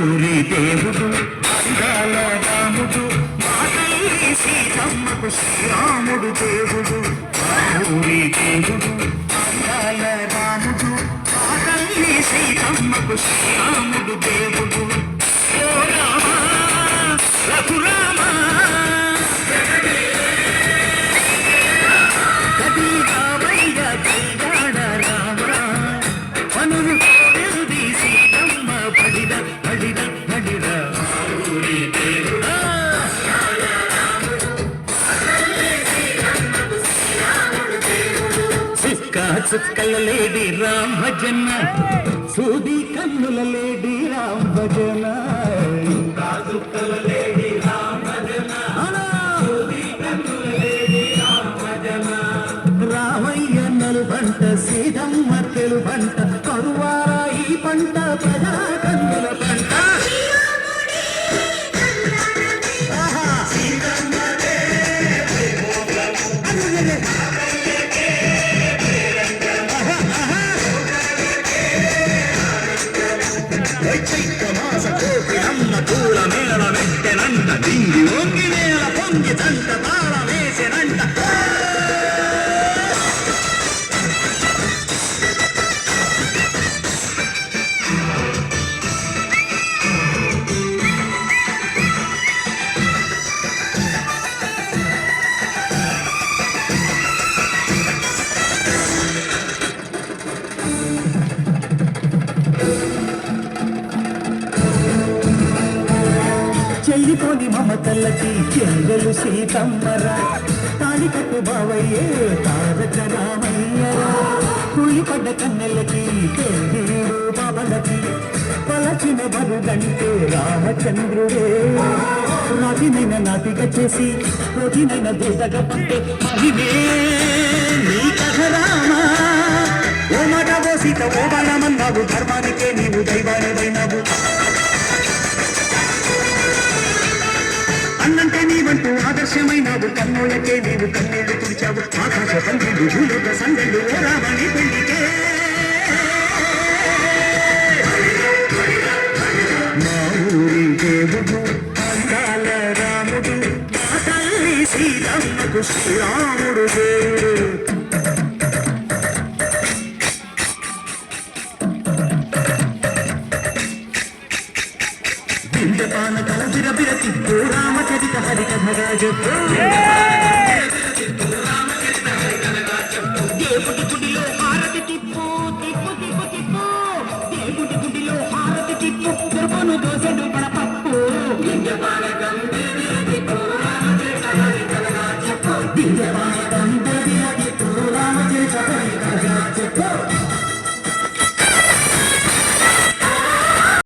ఊరి దేవుడు అందాల రాముడు మా తల్లి సీతమ్మకు శ్రీరాముడు దేవుడు మా ఊరి దేవుడు అందాల రాముడు మా తల్లి సీతమ్మకు శ్రీరాముడు దేవుడు ఓ రామ రఘురామ కది రామయ్య కళ్యాణ రామ పనులు కోరుది సీతమ్మ బడిద బడిద బడిద ఊరి దేవుడా చుక్కల లేడి రామ్ భజన సూది కన్నుల లేడి రామ్ భజన చుక్కల లేడి రామ్ భజన సూది కన్నుల లేడి రామ్ భజన రామయ్య నలుబంట సీతమ్మ తెలుబంట కరువారా ఈ పంట ప్రజా కన్నుల పంట పూల మేళ వెట్టెనంట దింగి ఒంగి నేల పొంగి దంట తాళ వేసెనంట చెల్లిపోని మమతల్లకి చెల్లెలు సీతమ్మరా తాళి కట్టు బావయ్యే తారక రామయ్యరా కూలిపడ్డ కన్నెలకి పెళ్ళీడు బాబలకి పలచిన బరుగంటే రామచంద్రుడే రాతినైన నాతిగా చేసి రోటినైన దూతగా పంటే మహిమే నీ కథ రామా ఓ మాట ఓ సీత ఓ బాణమన్నావు ధర్మానికే నీవు దైవానివైనావు అన్నంటే నీవంటూ ఆదర్శమైనావు కన్నోళ్ళకే నీవు కన్నీళ్లు తుడిచావు ఆకాశ పందిళ్ళు భూలోక సందళ్ళు ఓ రావణి పెళ్లికే మా ఊరి దేవుడు అందాల రాముడు మా తల్లి సీతమ్మకు శ్రీరాముడు దేవుడు పాన కలబిర బిరతి రామచరిత హరికథగా చెప్పు దేవుడి గుడిలో హారతి తిప్పు తిప్పు తిప్పు తిప్పు దేవుడి గుడిలో హారతి తిప్పు దుర్గను దోసెడు పడపప్పు దివ్యపానకం